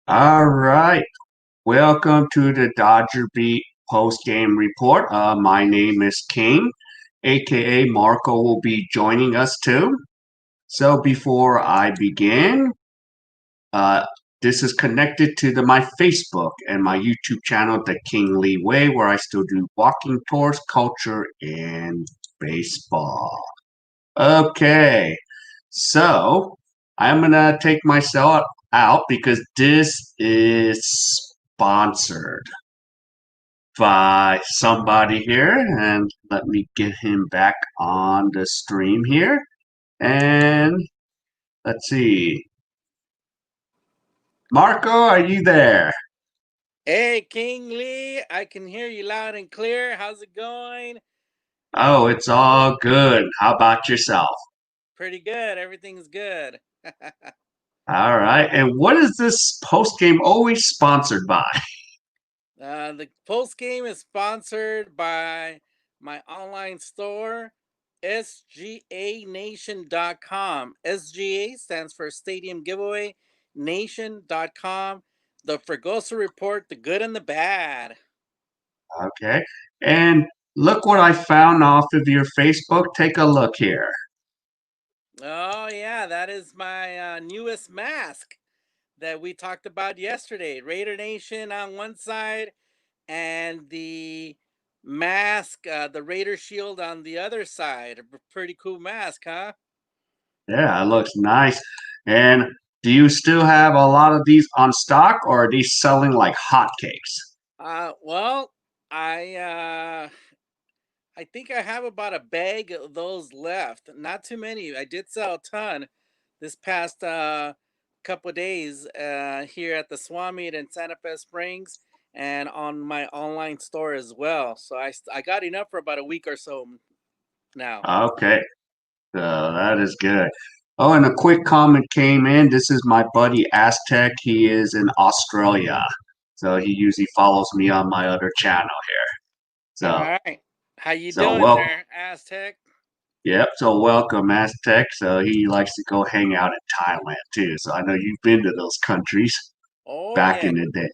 All right. Welcome to the Dodger Beat post-game report. My name is King, aka Marco will be joining us too. So before I begin, uh, this is connected to my Facebook and my YouTube channel, The King Lee Way, where I still do walking tours, culture, and baseball. Okay, so I'm gonna take myself out because this is sponsored by somebody here, and let me get him back on the stream here. And let's see, Marco, are you there? Hey, King Lee, I can hear you loud and clear. How's it going? Oh, it's all good. How about yourself? Pretty good. Everything's good. All right. And what is this post game always sponsored by? The post game is sponsored by my online store, sganation.com. SGA stands for Stadium Giveaway Nation.com. The Fregoso Report, the good and the bad. Okay. And look what I found off of your Facebook. Take a look here. Oh, yeah, that is my newest mask that we talked about yesterday. Raider Nation on one side and the mask, the Raider shield on the other side. A pretty cool mask, huh? Yeah, it looks nice. And do you still have a lot of these on stock or are these selling like hotcakes? Well, I think I have about a bag of those left. Not too many. I did sell a ton this past couple of days here at the Swap Meet in Santa Fe Springs and on my online store as well. So I got enough for about a week or so now. Okay, so that is good. Oh, and a quick comment came in. This is my buddy Aztec. He is in Australia. So he usually follows me on my other channel here. All So right. How you so doing well there, Aztec? yep, so welcome Aztec. So he likes to go hang out in Thailand too. So I know you've been to those countries Oh back yeah. in the day.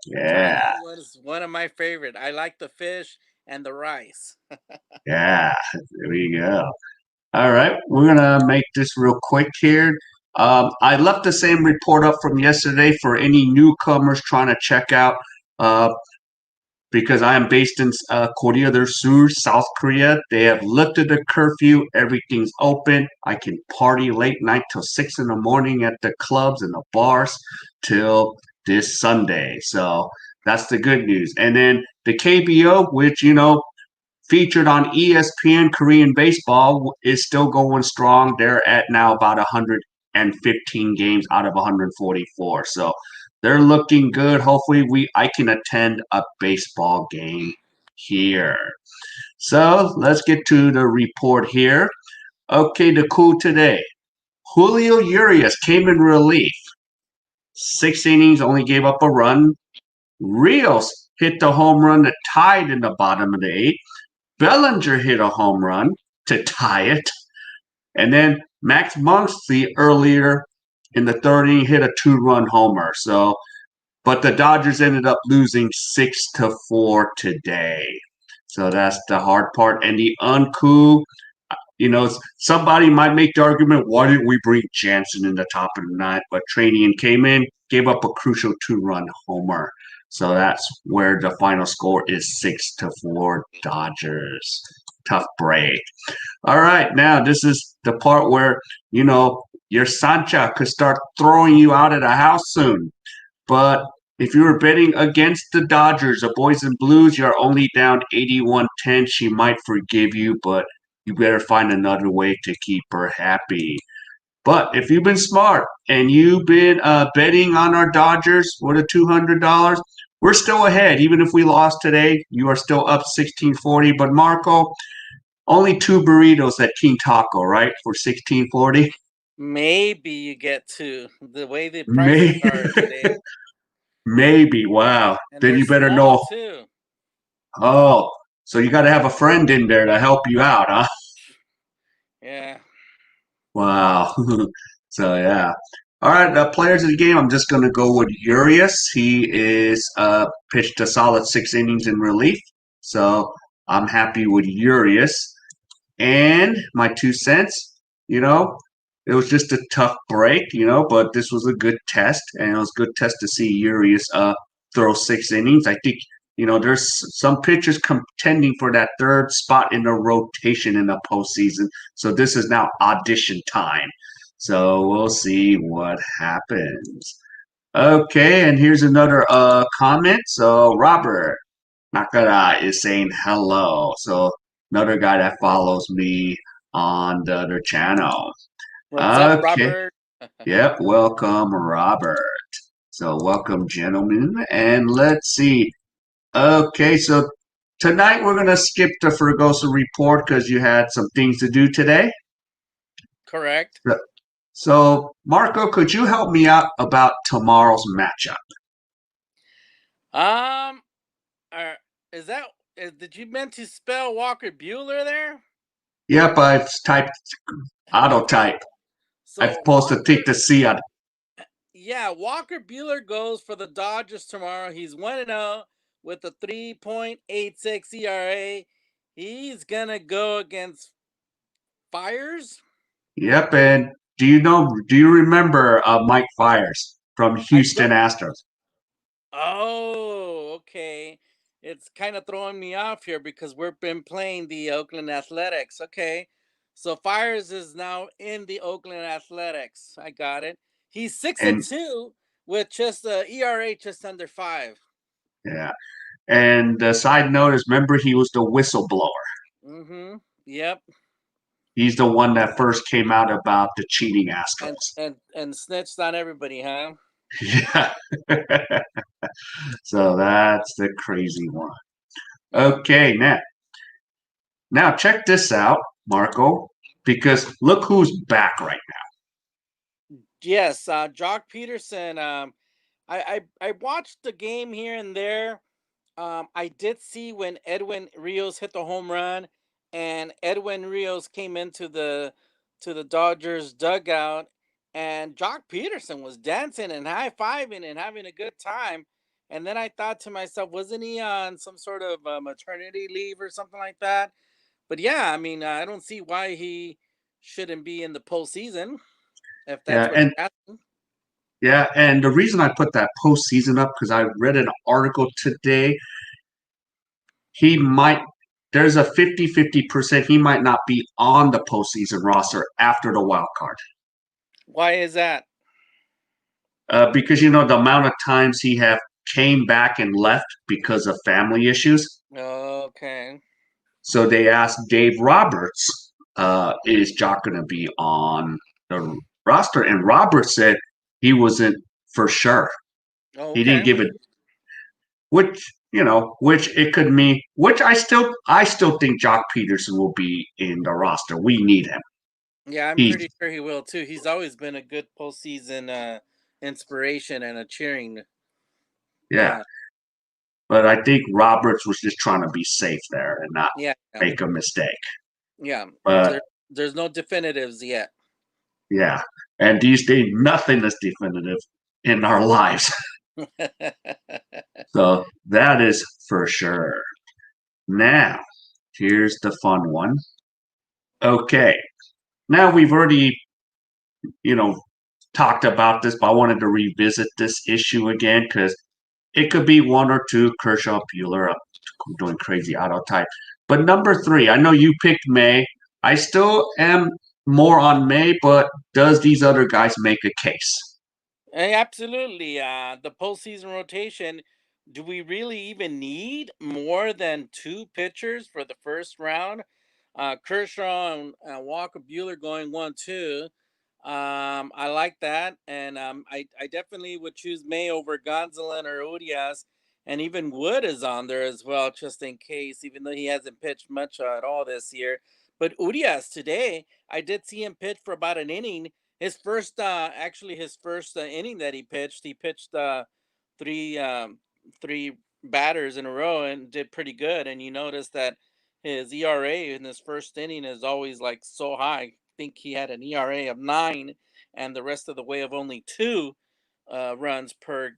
Yeah. Thailand was one of my favorite. I like the fish and the rice. Yeah, there we go. All right, we're gonna make this real quick here. I left the same report up from yesterday for any newcomers trying to check out, uh, because I am based in Korea del Sur, South Korea. They have lifted the curfew. Everything's open. I can party late night till 6 in the morning at the clubs and the bars till this Sunday. So that's the good news. And then the KBO, which featured on ESPN Korean baseball is still going strong. They're at now about 115 games out of 144. So they're looking good. Hopefully I can attend a baseball game here. So let's get to the report here. Okay, the cool today. Julio Urias came in relief. 6 innings, only gave up a run. Rios hit the home run that tied in the bottom of the eighth. Bellinger hit a home run to tie it. And then Max Muncy earlier in the third inning hit a 2-run homer. So, but the Dodgers ended up losing 6-4 today. So that's the hard part. And the uncool, somebody might make the argument, why didn't we bring Jansen in the top of the ninth? But Trainian came in, gave up a crucial 2-run homer. So that's where the final score is 6-4 Dodgers. Tough break. All right, now this is the part where, your Sancha could start throwing you out of the house soon. But if you were betting against the Dodgers, the boys in blues, you're only down 81-10. She might forgive you, but you better find another way to keep her happy. But if you've been smart and you've been betting on our Dodgers with a $200, we're still ahead. Even if we lost today, you are still up 1640. But Marco, only two burritos at King Taco, right? For 1640. Maybe you get to the way the prices Maybe. are today, Maybe. Wow. and Then they're you better small know. too. Oh, so you got to have a friend in there to help you out, huh? Yeah. Wow. So yeah. All right, the players of the game. I'm just going to go with Urias. He is pitched a solid 6 innings in relief, so I'm happy with Urias. And my 2 cents, you know, it was just a tough break, but this was a good test, and it was a good test to see Urias throw 6 innings. I think, there's some pitchers contending for that third spot in the rotation in the postseason. So this is now audition time. So we'll see what happens. Okay, and here's another comment. So Robert Nakara is saying hello. So another guy that follows me on the other channel. What's up, Okay. Robert? Yep. Welcome, Robert. So welcome, gentlemen. And let's see. Okay. So tonight we're going to skip the Fergosa report because you had some things to do today. Correct. So, Marco, could you help me out about tomorrow's matchup? Um, is that did you meant to spell Walker Bueller there? Yep, I've typed auto Okay. type. I'm So supposed to take the C out. yeah, Walker Bueller goes for the Dodgers tomorrow. He's 1-0 with a 3.86 ERA. He's gonna go against Fires. Yep, and do you remember Mike Fiers from I Houston don't. Astros? Oh, okay. It's kind of throwing me off here because we've been playing the Oakland Athletics. Okay. So Fires is now in the Oakland Athletics. I got it. He's six and And two with just a ERA just under 5. yeah, and the side note is, remember he was the whistleblower. Mm-hmm. Yep. He's the one that first came out about the cheating And Astros. and snitched on everybody, huh? Yeah. So that's the crazy one. Yeah. Okay, now check this out, Marco, because look who's back right Yes, Jock Peterson. I watched the game here and there. I did see when Edwin Rios hit the home run, and Edwin Rios came into the Dodgers dugout, and Jock Peterson was dancing and high fiving and having a good time. And then I thought to myself, wasn't he on some sort of maternity leave or something like that? But yeah, I mean, I don't see why he shouldn't be in the postseason if now. that's what you're asking. And the reason I put that postseason up because I read an article today. He might there's a 50-50% he might not be on the postseason roster after the wild card. Why is that? Because the amount of times he have came back and left because of family issues. Okay. So they asked Dave Roberts, is Jock going to be on the roster? And Roberts said he wasn't for sure. He didn't Okay. give it, which it could mean. Which I still think Jock Peterson will be in the roster. We need him. Yeah, I'm He's pretty sure he will too. He's always been a good postseason inspiration and a cheering. yeah, Yeah, but I think Roberts was just trying to be safe there and not yeah, make a mistake. yeah. But There's no definitives yet. yeah, and these days nothing is definitive in our lives. So that is for sure. Now, here's the fun one. Okay. Now we've already, you know, talked about this, but I wanted to revisit this issue again because it could be one or two Kershaw Bueller. I'm doing crazy auto type. But number three, I know you picked May. I still am more on May, but does these other guys make a case? Absolutely. The postseason rotation. Do we really even need more than 2 pitchers for the first round? Kershaw and Walker Bueller going 1-2. I like that, and I definitely would choose May over Gonzalez or Urias, and even Wood is on there as well, just in case, even though he hasn't pitched much at all this year. But Urias today, I did see him pitch for about an inning. His first inning that he pitched three three batters in a row and did pretty good. And you notice that his ERA in his first inning is always like so high. I think he had an ERA of 9, and the rest of the way of only two runs per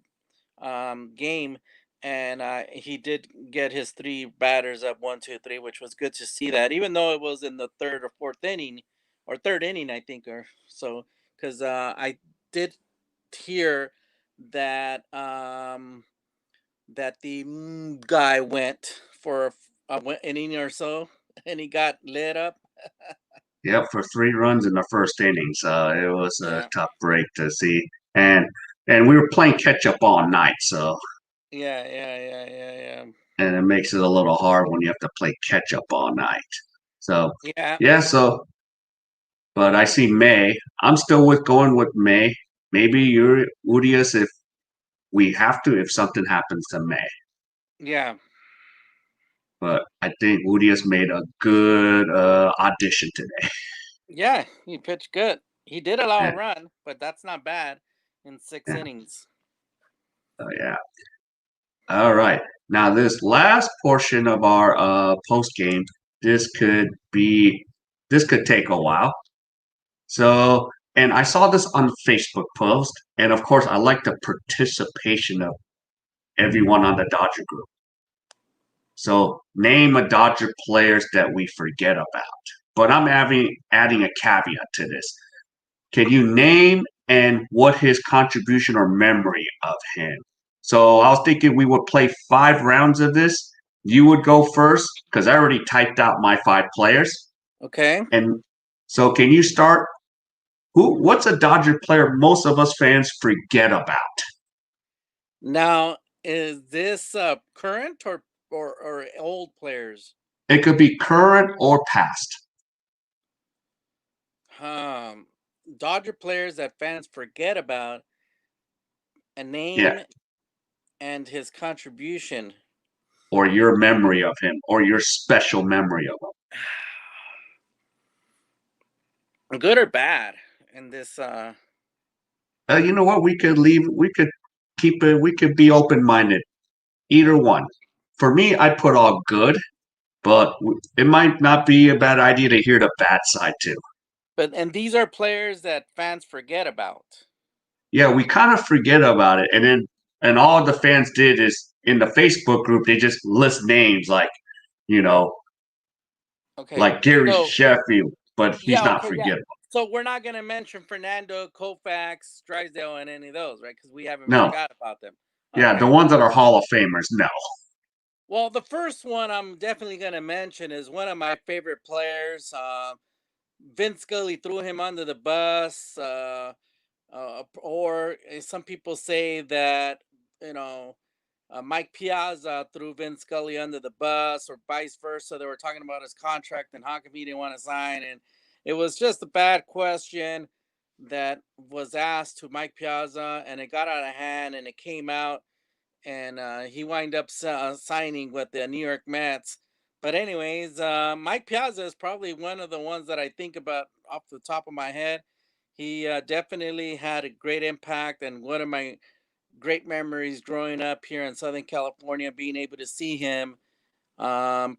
game. And he did get his three batters up, 1, 2, 3, which was good to see that, even though it was in the third or fourth inning, or third inning, I think, or so. Because I did hear that that the guy went for a inning or so, and he got lit up. Yep, for 3 runs in the first inning. So it was a Yeah, tough break to see. And and we were playing catch up all night, so yeah. and it makes it a little hard when you have to play catch up all night. So Yeah, yeah, so but I see May. I'm still with going with May. Maybe you're Udius if we have to, if something happens to May. yeah, But I think Udius made a good audition today. yeah. He pitched good. He did allow a Yeah, run, but that's not bad in six yeah, innings. so yeah. All right. Now this last portion of our post game, this could be this could take a while. So, and I saw this on Facebook post, and of course, I like the participation of everyone on the Dodger group. So, name a Dodger players that we forget about. But I'm adding a caveat to this. Can you name and what his contribution or memory of him? So I was thinking we would play 5 rounds of this. You would go first because I already typed out my 5 players. Okay. And so can you start? What's a Dodger player most of us fans forget about? Now, is this current or old players? It could be current or past. Um, Dodger players that fans forget about, a Yeah. name and his contribution. Or your memory of him or your special memory of him. Good or bad in this You know what? We could keep it, we could be open minded. Either one. For me, I put all good, but it might not be a bad idea to hear the bad side too. but and these are players that fans forget about. Yeah, we kind of forget about it, and then and all the fans did is in the Facebook group they just list names like, you know, Okay. like Gary So Sheffield, but he's yeah, not okay, yeah. forgettable. So we're not gonna mention Fernando, Koufax, Drysdale, and any of those, right? Because we haven't No, forgot about them. yeah, the Okay. ones that are Hall of Famers, no. Well, the first one I'm definitely gonna mention is one of my favorite players. Vince Scully threw him under the bus. Or some people say that you know Mike Piazza threw Vince Scully under the bus, or vice versa. They were talking about his contract and how come he didn't want to sign, and it was just a bad question that was asked to Mike Piazza, and it got out of hand, and it came out, and he wind up signing with the New York Mets. But anyways, Mike Piazza is probably one of the ones that I think about off the top of my head. He definitely had a great impact, and one of my great memories growing up here in Southern California, being able to see him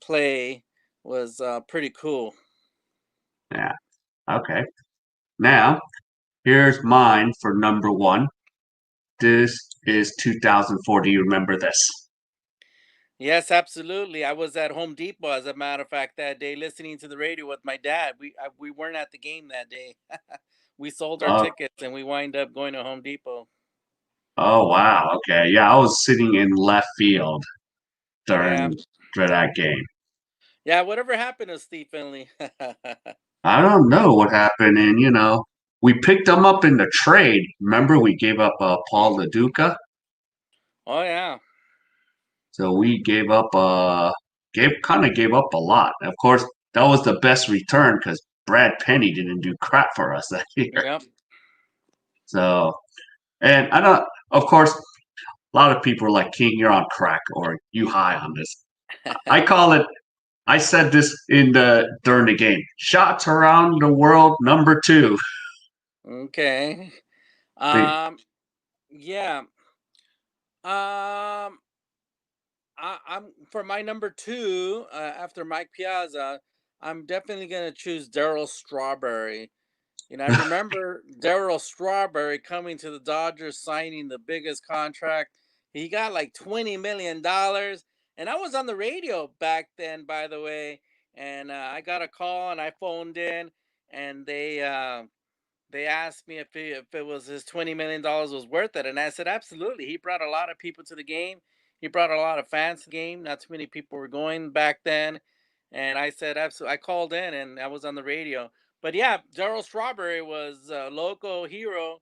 play was pretty cool. Yeah, okay. Now, here's mine for number one. This is 2004. Do you remember this? Yes, absolutely. I was at Home Depot, as a matter of fact, that day, listening to the radio with my dad. We weren't at the game that day. We sold our Oh, tickets and we wind up going to Home Depot. oh wow. Okay. Yeah, I was sitting in left field Yeah, during that game. yeah. Whatever happened to Steve Finley? I don't know what happened, and we picked him up in the trade. Remember, we gave up Paul LaDuca, Oh yeah, so we gave up a lot. Of course, that was the best return because Brad Penny didn't do crap for us that year. yep. So, and I don't. Of course, a lot of people are like, "King, you're on crack," or "You high on this." I call it. I said this during the game. Shots around the world number two. Okay. The Yeah. I'm for my number two after Mike Piazza. I'm definitely gonna choose Daryl Strawberry. I remember Darryl Strawberry coming to the Dodgers, signing the biggest contract. He got like $20 million, and I was on the radio back then, by the way. And I got a call, and I phoned in, and they asked me if it was his $20 million was worth it, and I said absolutely. He brought a lot of people to the game. He brought a lot of fans to the game. Not too many people were going back then, and I said absolutely. I called in and I was on the radio. But yeah, Darryl Strawberry was a local hero,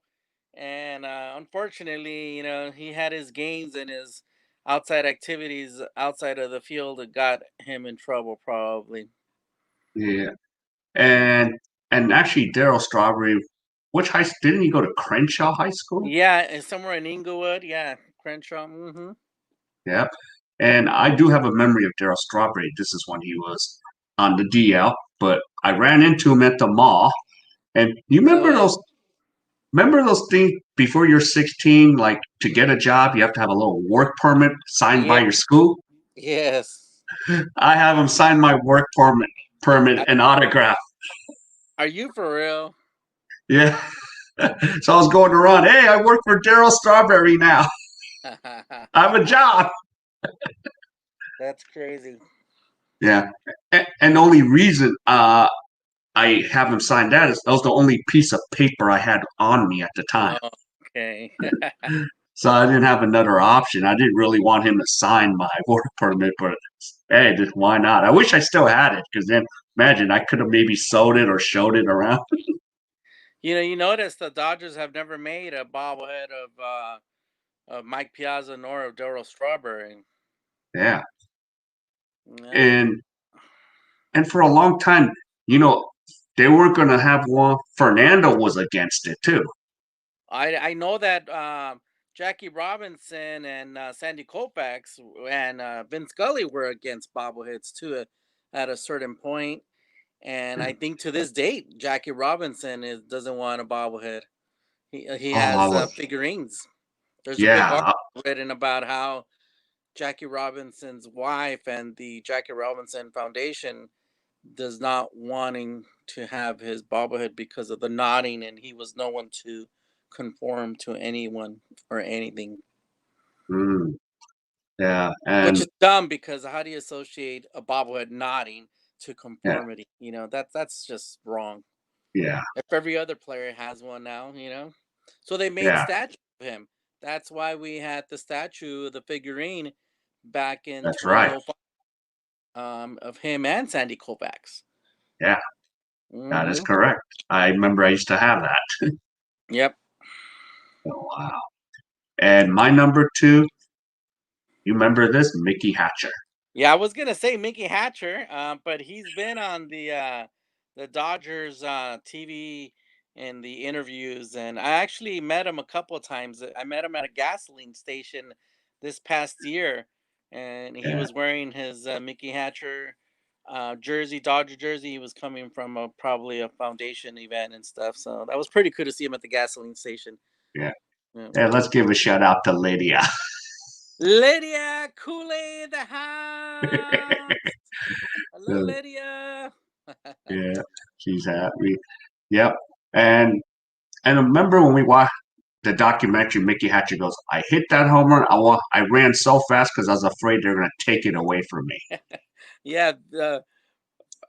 and unfortunately, he had his games and his outside activities outside of the field that got him in trouble, probably. Yeah. And actually, Daryl Strawberry, which high didn't he go to Crenshaw High School? Yeah, and somewhere in Inglewood, yeah, Crenshaw. Yep. And I do have a memory of Daryl Strawberry. This is when he was on the DL, but I ran into him at the mall. And you Oh yeah. remember those things before you're 16, like to get a job, you have to have a little work permit signed by Yeah. your school? Yes. I have him sign my work permit I, and autograph. are you for real? Yeah. So I was going around, hey, I work for Daryl Strawberry now. I have a job. That's crazy. Yeah. And the only reason I have him sign that is that was the only piece of paper I had on me at the time. Oh, okay. So I didn't have another option. I didn't really want him to sign my work permit, but hey, just why not? I wish I still had it because then imagine I could have maybe sold it or showed it around. You notice the Dodgers have never made a bobblehead of Mike Piazza nor of Darryl Strawberry. Yeah. Yeah. And for a long time, you know, they weren't going to have one. Fernando was against it too. I know that Jackie Robinson and Sandy Koufax and Vince Scully were against bobbleheads too at a certain point. And I think to this date, Jackie Robinson doesn't want a bobblehead. He Oh, I has was, figurines. There's a big yeah, article written about how Jackie Robinson's wife and the Jackie Robinson Foundation does not wanting to have his bobblehead because of the nodding, and he was no one to conform to anyone or anything. mm, yeah, Which and is dumb because how do you associate a bobblehead nodding to yeah, conformity? That's just wrong. yeah, If every other player has one now, so they made yeah, statues of him. That's why we had the statue, the figurine, back in that's right. 2005, of him and Sandy Koufax. Yeah, that is Hmm. correct. I remember I used to have that. Yep. Oh, wow. And my number two, you remember this? Mickey Hatcher. Yeah, I was gonna say Mickey Hatcher, but he's been on the Dodgers TV and the interviews, and I actually met him a couple of times. I met him at a gasoline station this past year, and he Yeah, was wearing his Mickey Hatcher jersey, Dodger jersey. He was coming from probably a foundation event and stuff, so that was pretty cool to see him at the gasoline station. yeah. Yeah. And let's give a shout out to Lydia. Lydia Kool-Aid in the house. Hello, Lydia. Yeah, she's happy. Yep. And remember when we watched the documentary, Mickey Hatcher goes, I hit that home run. I ran so fast because I was afraid they're going to take it away from me. Yeah,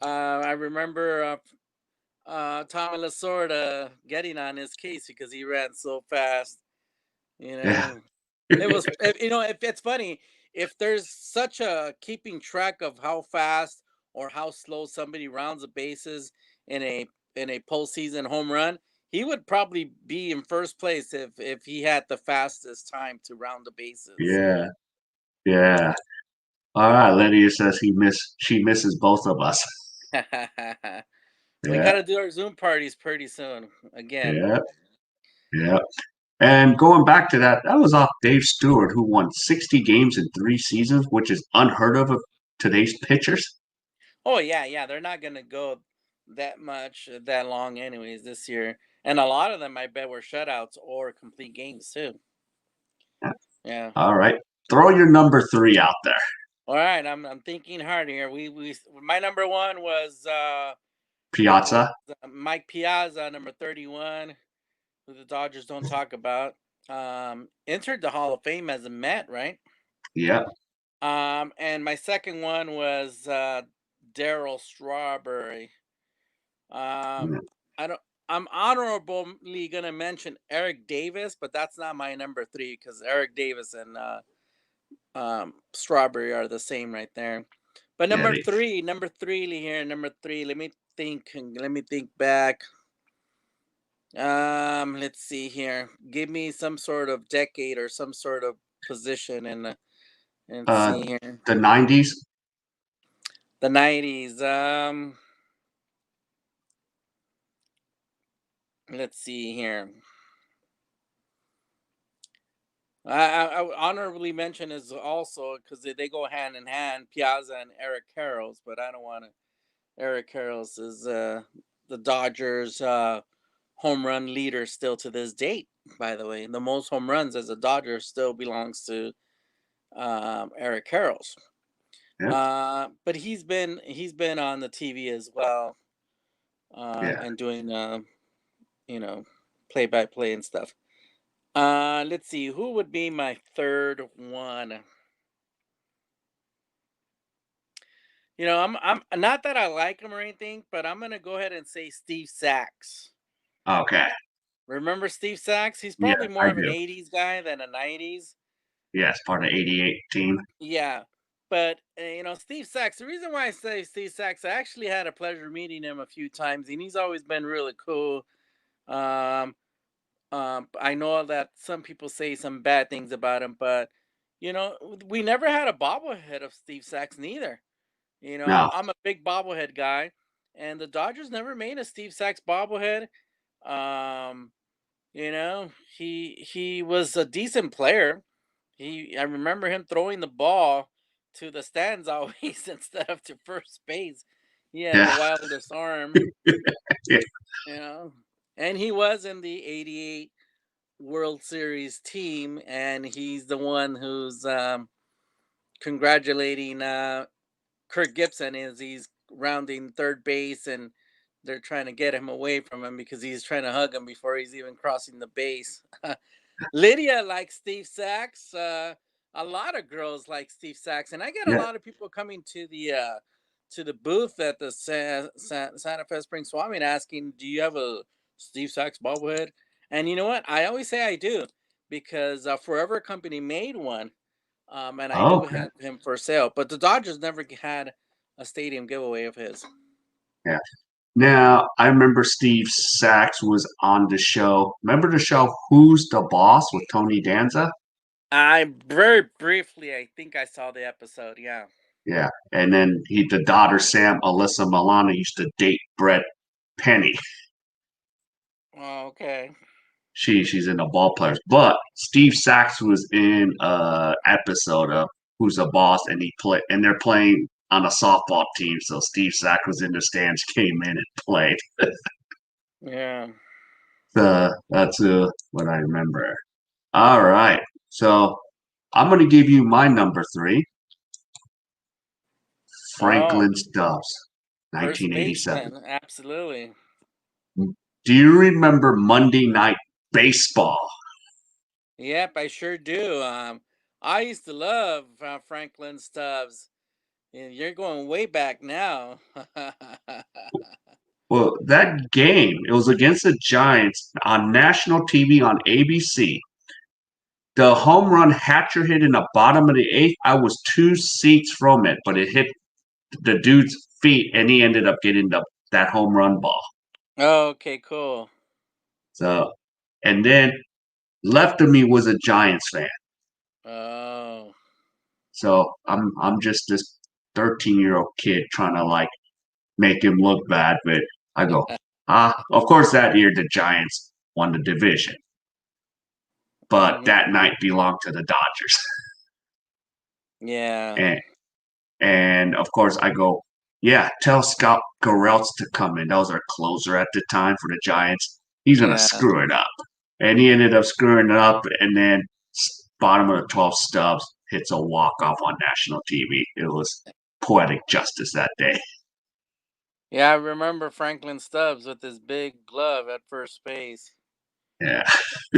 I remember Tommy Lasorda getting on his case because he ran so fast. You Yeah. know, it was, if it's funny, if there's such a keeping track of how fast or how slow somebody rounds the bases in a postseason home run, he would probably be in first place if he had the fastest time to round the bases. Yeah. Yeah. All right. Lydia says she misses both of us. We Yeah. got to do our Zoom parties pretty soon again. Yeah. Yeah. And going back to that, that was off Dave Stewart, who won 60 games in 3 seasons, which is unheard of today's pitchers. Oh yeah, yeah, they're not gonna go that long anyways this year, and a lot of them I bet were shutouts or complete games too. Yeah. All right. Throw your number three out there. All right, I'm thinking hard here. My number one was It was Piazza. Mike Piazza, number 31, who the Dodgers don't talk about. Entered the Hall of Fame as a Met, right? Yep. And my second one was Daryl Strawberry. Um, I don't. I'm honorably gonna mention Eric Davis, but that's not my number three because Eric Davis and Strawberry are the same right there. But Yeah. number three here, number three. Let me think. Let me think back. Let's see here. Give me some sort of decade or some sort of position, and Uh, see here. the '90s. The 90s. Let's see here. I would honorably mention is also because they go hand in hand, Piazza and Eric Karros, but I don't want to. Eric Karros is the Dodgers home run leader still to this date. By the way, the most home runs as a Dodger still belongs to Eric Karros. Yeah. But he's been on the TV as well, Yeah. and doing you know play by play and stuff. Let's see who would be my third one. I'm not that I like him or anything, but I'm gonna go ahead and say Steve Sachs. Okay. Remember Steve Sachs? He's Yeah, probably more I of an do. '80s guy than a '90s. Yes, part of '88 team. Yeah, but Steve Sachs. The reason why I say Steve Sachs, I actually had a pleasure meeting him a few times, and he's always been really cool. Um, I know that some people say some bad things about him, but we never had a bobblehead of Steve Sachs neither. I'm No. I'm a big bobblehead guy, and the Dodgers never made a Steve Sachs bobblehead. Um, he was a decent player. I remember him throwing the ball to the stands always instead of to first base. He had the Yeah. wildest arm, Yeah. you know. And he was in the '88 World Series team, and he's the one who's congratulating Kirk Gibson as he's rounding third base, and they're trying to get him away from him because he's trying to hug him before he's even crossing the base. Lydia likes Steve Sachs. A lot of girls like Steve Sachs, and I get a Yeah. lot of people coming to the booth at the Santa Fe Spring Swami and asking, "Do you have a Steve Sachs bobblehead?" And you know what? I always say I do because Forever Company made one, and I do Okay. have him for sale. But the Dodgers never had a stadium giveaway of his. Yeah. Now, I remember Steve Sachs was on the show. Remember the show Who's the Boss with Tony Danza? I very briefly, I think I saw the episode. Yeah. Yeah. And then the daughter Sam, Alyssa Milano, used to date Brett Penny. Oh, okay. She's in the ball players. But Steve Sachs was in a episode of Who's the Boss, and they're playing on a softball team. So Steve Sachs was in the stands, came in and played. Yeah. That's what I remember. All right. So I'm going to give you my number three, Oh, Franklin Stubbs, first 1987. baseman. Absolutely. Do you remember Monday Night Baseball? Yep, I sure do. I used to love Franklin Stubbs. And you're going way back now. Well, that game, it was against the Giants on national TV on ABC. The home run Hatcher hit in the bottom of the eighth. I was two seats from it, but it hit the dude's feet, and he ended up getting that home run ball. Oh, okay, cool. So, and then left of me was a Giants fan. Oh, So I'm just this 13-year-old kid trying to like make him look bad, but I go, of course that year the Giants won the division, but mhm. that night belonged to the Dodgers. Yeah, and and of course I go, yeah, tell Scott Garrelts to come in. That was our closer at the time for the Giants. He's gonna yeah, screw it up. And he ended up screwing it up, and then bottom of the 12th Stubbs hits a walk off on national TV. It was poetic justice that day. Yeah, I remember Franklin Stubbs with his big glove at first base. Yeah,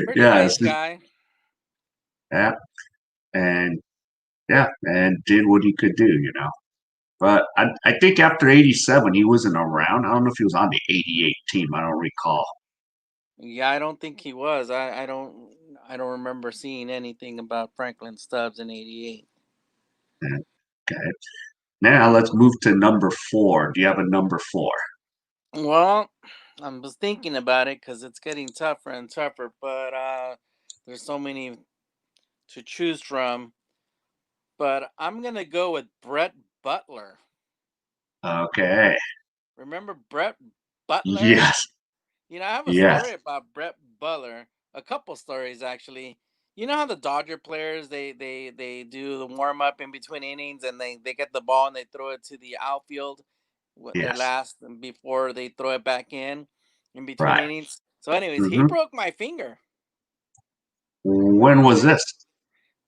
Pretty yeah, nice guy. yeah, and yeah, and did what he could do. But I think after '87, he wasn't around. I don't know if he was on the '88 team. I don't recall. Yeah, I don't think he was. I don't remember seeing anything about Franklin Stubbs in '88. Yeah, okay. Now let's move to number four. Do you have a number four? Well, I was thinking about it because it's getting tougher and tougher, but there's so many to choose from. But I'm gonna go with Brett Butler. Okay. Remember Brett Butler? Yes. I have a Yes. story about Brett Butler. A couple stories actually. You know how the Dodger players they do the warm up in between innings and they get the ball and they throw it to the outfield, their Yes. last and before they throw it back in between Right. innings. So, anyways, he hmm broke my finger. When was this?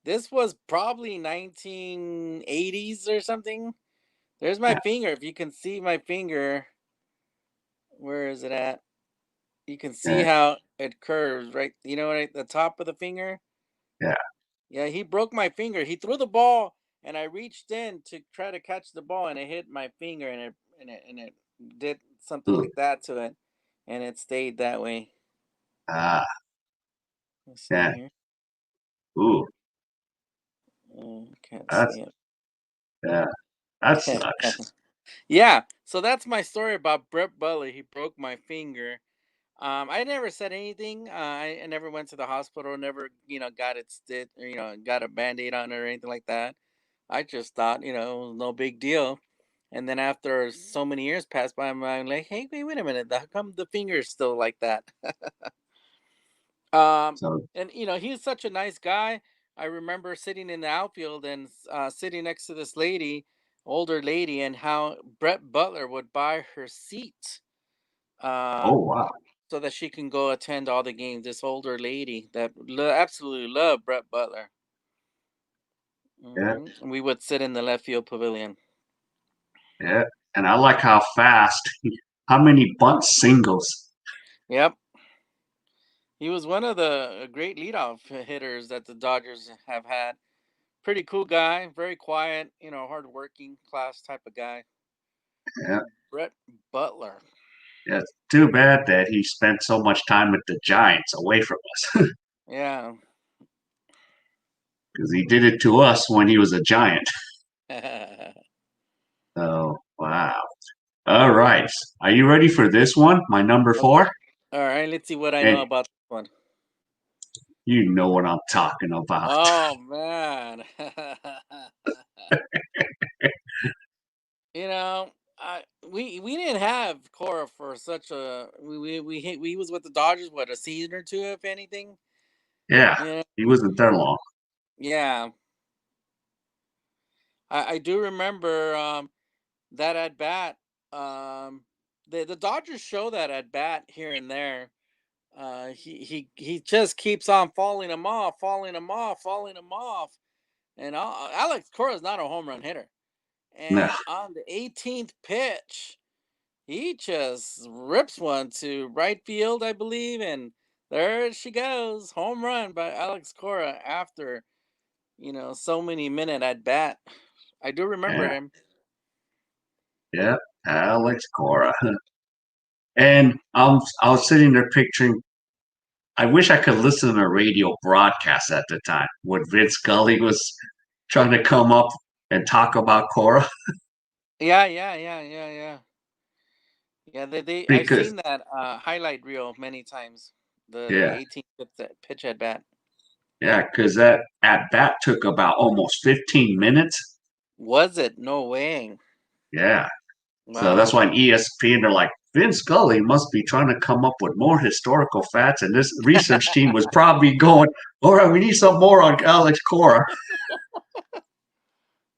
This was probably 1980s or something. There's my Yeah. finger. If you can see my finger, where is it at? You can see Yeah. how it curves, right? Right at the top of the finger. Yeah. Yeah, he broke my finger. He threw the ball, and I reached in to try to catch the ball, and it hit my finger, and it did something Ooh. like that to it, and it stayed that way. Ah. Let's see Yeah. here. Ooh. Can't That's see it. yeah. That sucks. Yeah, so that's my story about Brett Butler. He broke my finger. I never said anything. I never went to the hospital. Never, got it stitched. Or, got a band-aid on it or anything like that. I just thought, it was no big deal. And then after so many years passed by, I'm like, hey, wait a minute. How come the finger is still like that? um, So and he's such a nice guy. I remember sitting in the outfield and sitting next to this lady, older lady, and how Brett Butler would buy her seat. oh Um, wow. so that she can go attend all the games. This older lady that absolutely loved Brett Butler. Yeah. And we would sit in the left field pavilion. Yeah. And I like how fast how many bunt singles. Yep. He was one of the great leadoff hitters that the Dodgers have had. Pretty cool guy, very quiet, hardworking class type of guy. Yeah. Brett Butler. Yeah. It's too bad that he spent so much time with the Giants away from us. Yeah. Because he did it to us when he was a Giant. All Oh wow. All right. Are you ready for this one? My number four? right, let's see what I know And about this one. you know what I'm talking about. Oh man. You know, we didn't have Cora for such a we was with the Dodgers what, a season or two, if anything. Yeah. Yeah, He wasn't there long. yeah. I do remember that at bat. The Dodgers show that at bat here and there. He just keeps on falling him off, falling him off, falling him off. And Alex Cora is not a home run hitter. No. And on the 18th pitch, he just rips one to right field, I believe, and there she goes, home run by Alex Cora after so many minute at bat. I do remember Yeah. him. Yeah. Alex Cora. And I was sitting there picturing I wish I could listen to a radio broadcast at the time when Vince Scully was trying to come up and talk about Cora Yeah, yeah, yeah, yeah, yeah. Yeah, they I've because seen that highlight reel many times. The yeah, 18th pitch at bat. yeah, because that at bat took about almost 15 minutes. Was it? No way. Yeah. So that's Wow. why on ESPN they're like, Vince Scully must be trying to come up with more historical facts. And this research team was probably going, all right, we need some more on Alex Cora.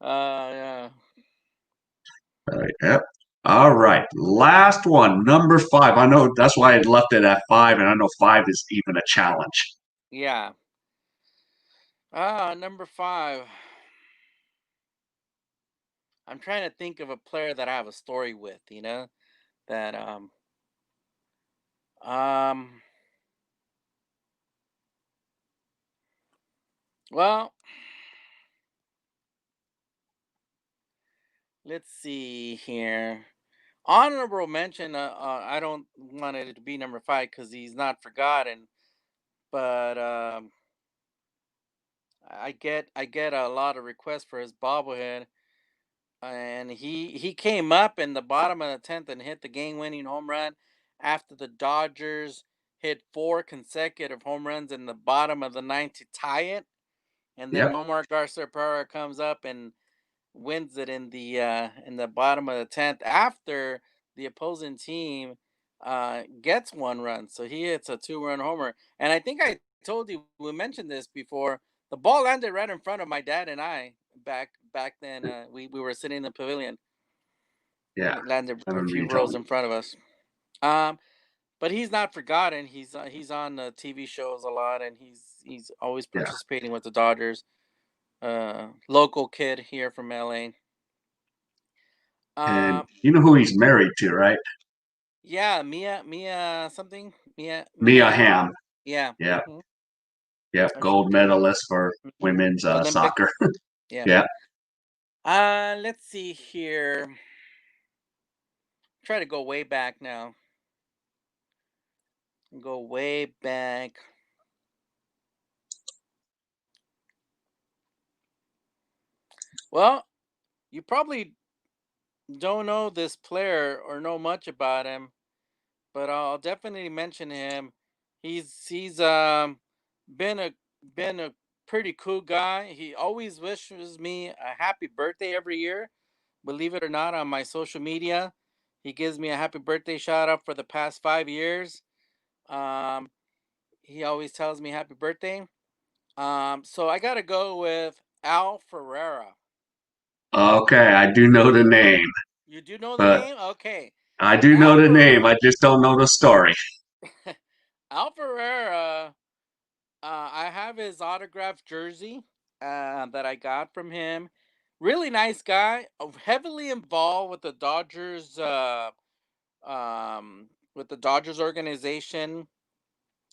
Yeah. Yep. All right. Last one, number five. I know that's why I left it at five, and I know five is even a challenge. Yeah. Number 5. I'm trying to think of a player that I have a story with. that um well, let's see here. Honorable mention. I don't want it to be number five because he's not forgotten. But I get a lot of requests for his bobblehead, and he came up in the bottom of the tenth and hit the game-winning home run after the Dodgers hit four consecutive home runs in the bottom of the ninth to tie it, and then Yep. Nomar Garcia comes up and wins it in the bottom of the tenth after the opposing team gets one run. So he hits a two-run homer, and I think I told you we mentioned this before. The ball landed right in front of my dad and I back then. We were sitting in the pavilion. Yeah. It landed I a remember few you telling rows me. in front of us. Um, but he's not forgotten. He's on the TV shows a lot, and he's always Yeah. participating with the Dodgers. Local kid here from LA. And Um, you know who he's married to, right? yeah, Mia something. Mia Mia. Hamm. Yeah. Yeah. Yep. I sure Gold do. medalist for Hmm. women's Olympic. soccer. Yeah. Yeah. Let's see here. Try to go way back now. Go way back. Well, you probably don't know this player or know much about him, but I'll definitely mention him. He's been a been a pretty cool guy. He always wishes me a happy birthday every year. Believe it or not, on my social media, he gives me a happy birthday shout out for the past 5 years. Um, he always tells me happy birthday. So I gotta go with Al Ferreira. Okay. I do know the name, You do know the but name? Okay. I do know Al the name. Ferreira. I just don't know the story. Al Ferreira. I have his autographed jersey that I got from him. Really nice guy. Heavily involved with the Dodgers organization,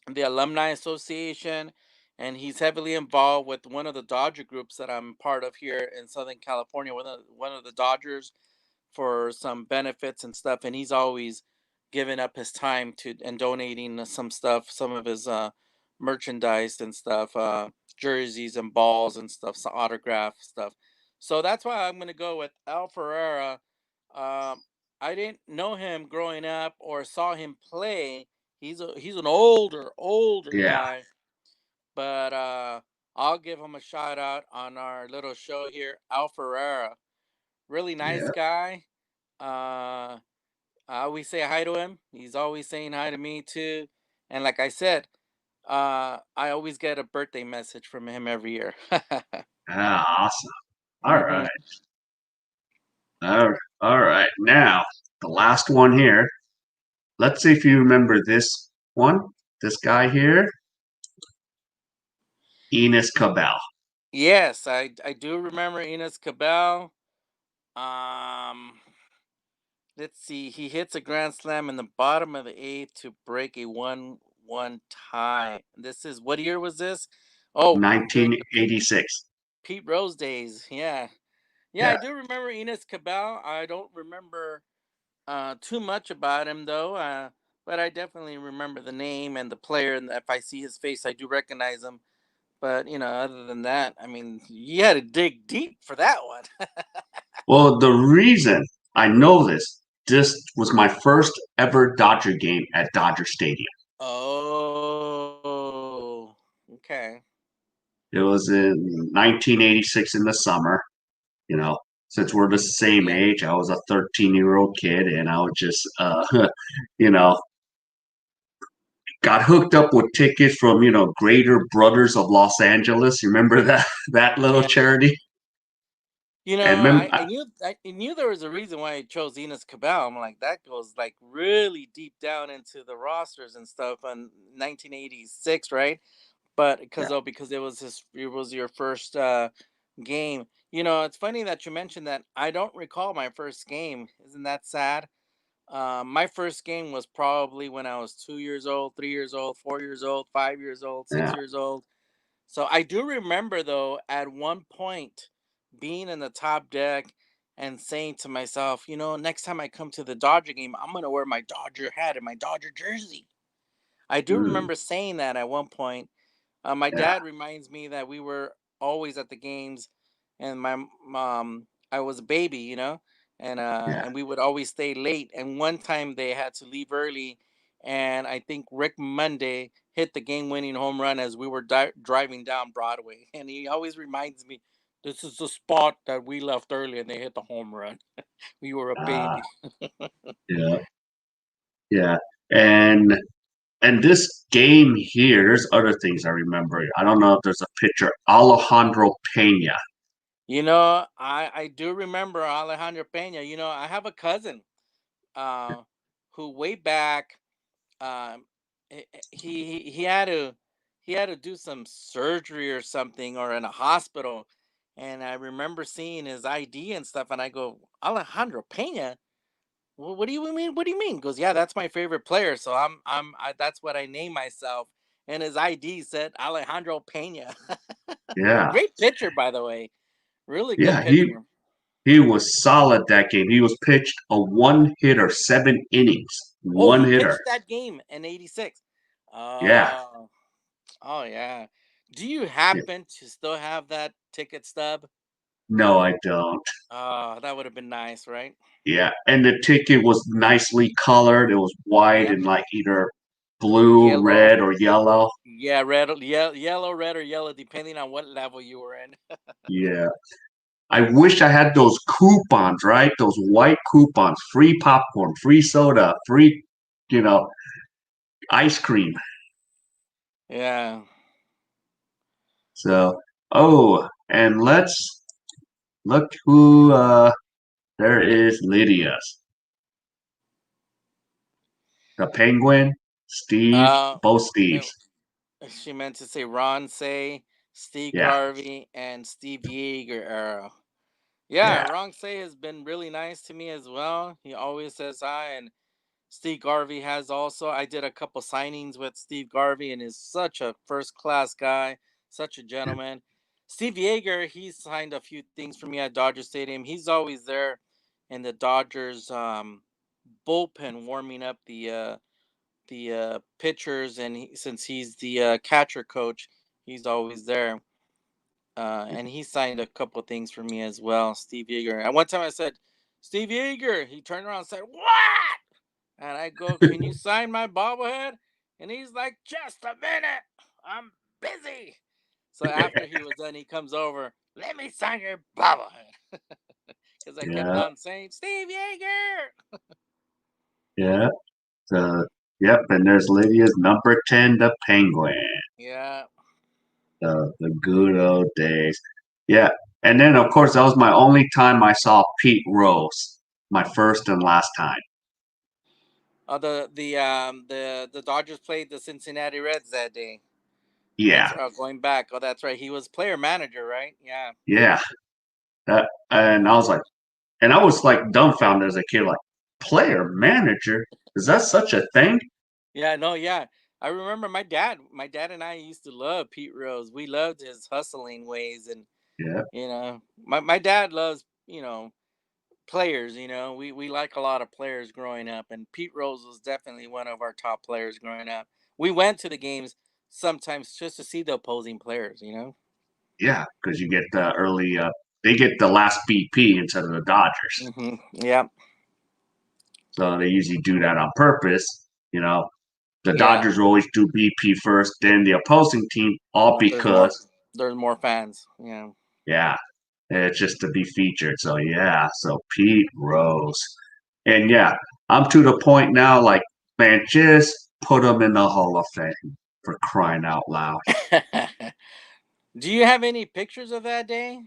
the Alumni Association, and he's heavily involved with one of the Dodger groups that I'm part of here in Southern California. One of the Dodgers for some benefits and stuff, and he's always giving up his time to and donating some stuff, some of his merchandise and stuff, jerseys and balls and stuff, some autograph stuff. So that's why I'm gonna go with Al Ferreira. um, I didn't know him growing up or saw him play. He's an older Yeah. guy, but I'll give him a shout out on our little show here. Al Ferreira, really nice Yeah. guy. uh I always say hi to him. He's always saying hi to me too. And like I said, I always get a birthday message from him every year. Ah, awesome. All Hmm. right. All right. Now, the last one here. Let's see if you remember this one. This guy here, Enos Cabell. Yes, I do remember Enos Cabell. Um, let's see. He hits a grand slam in the bottom of the eighth to break a 1-1 tie. This is what year was this? Oh, during the 1986. Pete Rose days. Yeah. Yeah, Yeah. I do remember Enos Cabell. I don't remember too much about him though. But I definitely remember the name and the player, and if I see his face, I do recognize him. But other than that, I mean, you had to dig deep for that one. Well, the reason I know this was my first ever Dodger game at Dodger Stadium. Oh, okay. It was in 1986 in the summer. You know, since we're the same Yeah, age, I was a 13-year-old kid, and I would just, you know, got hooked up with tickets from Greater Brothers of Los Angeles. You remember that that little yeah. charity? And I knew there was a reason why I chose Enos Cabell. I'm like, that goes like really deep down into the rosters and stuff on 1986, right? But yeah. because it was your first game. It's funny that you mentioned that. I don't recall my first game. Isn't that sad? My first game was probably when I was 2 years old, 3 years old, 4 years old, 5 years old, six Yeah, years old. So I do remember though at one point being in the top deck and saying to myself, next time I come to the Dodger game, I'm gonna wear my Dodger hat and my Dodger jersey. I do mm, remember saying that at one point. My yeah, dad reminds me that we were always at the games, and my mom, I was a baby, yeah, and we would always stay late. And one time they had to leave early, and I think Rick Monday hit the game-winning home run as we were driving down Broadway, and he always reminds me, "This is the spot that we left early, and they hit the home run. We were a uh, baby." yeah, yeah. And and this game here, there's other things I remember. I don't know if there's a picture. Alejandro Pena. I do remember Alejandro Pena. I have a cousin uh, who way back um, he had to do some surgery or something or in a hospital, and I remember seeing his ID and stuff, and I go, Alejandro Pena. Well, what do you mean? What do you mean? He goes, yeah, that's my favorite player. So that's what I name myself. And his ID said Alejandro Pena. Yeah, Great pitcher, by the way. Really good yeah. pitcher. He was solid that game. He was pitched a one hitter, 7 innings, Oh, one he hitter. pitched that game in '86. Yeah, Oh, oh yeah. Do you yeah. happen to still have that ticket stub? No, I don't. Oh, that would have been nice, right? Yeah, and the ticket was nicely colored. It was white Yep. and like either blue, Yellow. red, or yellow. Yeah, yellow, red, or yellow, depending on what level you were in. Yeah. I wish I had those coupons, right? Those white coupons, free popcorn, free soda, free, you know, ice cream. Yeah. So, oh, and let's look who there is Lydia's. The Penguin, Steve, Uh, both Steves. no, she meant to say Ron Say, Steve Yeah, Garvey, and Steve Yeager. Yeah, yeah, Ron Say has been really nice to me as well. He always says hi, and Steve Garvey has also. I did a couple signings with Steve Garvey, and is such a first class guy, such a gentleman. Steve Yeager, he signed a few things for me at Dodger Stadium. He's always there in the Dodgers bullpen, warming up the pitchers, and since he's the catcher coach, he's always there. And he signed a couple things for me as well, Steve Yeager. And one time I said, Steve Yeager. He turned around and said, "What?" And I go, "Can you sign my bobblehead?" And he's like, "Just a minute. I'm busy." So after he was done, he comes over, "Let me sign your bobblehead." Because I kept yeah, on saying, "Steve Yeager." yeah. So, yep, and there's Lydia's number 10, the Penguin. Yeah. The good old days. Yeah. And then, of course, that was my only time I saw Pete Rose, my first and last time. The Dodgers played the Cincinnati Reds that day. That's Yeah. going back. Oh, that's right. He was player manager, right? Yeah. Yeah. And I was like, and I was like dumbfounded as a kid, like, player manager? Is that such a thing? Yeah, no, yeah. I remember my dad and I used to love Pete Rose. We loved his hustling ways, and Yeah. my dad loves, players, we like a lot of players growing up, and Pete Rose was definitely one of our top players growing up. We went to the games sometimes just to see the opposing players. Yeah. Because you get the early, they get the last BP instead of the Dodgers. Yeah. So they usually do that on purpose. You know, the Yeah. Dodgers always do BP first, then the opposing team, all There's more because, there's more fans. Yeah. yeah, it's just to be featured. So yeah, so Pete Rose, and yeah, I'm to the point now. Like, man, just put him in the Hall of Fame for crying out loud. Do you have any pictures of that day?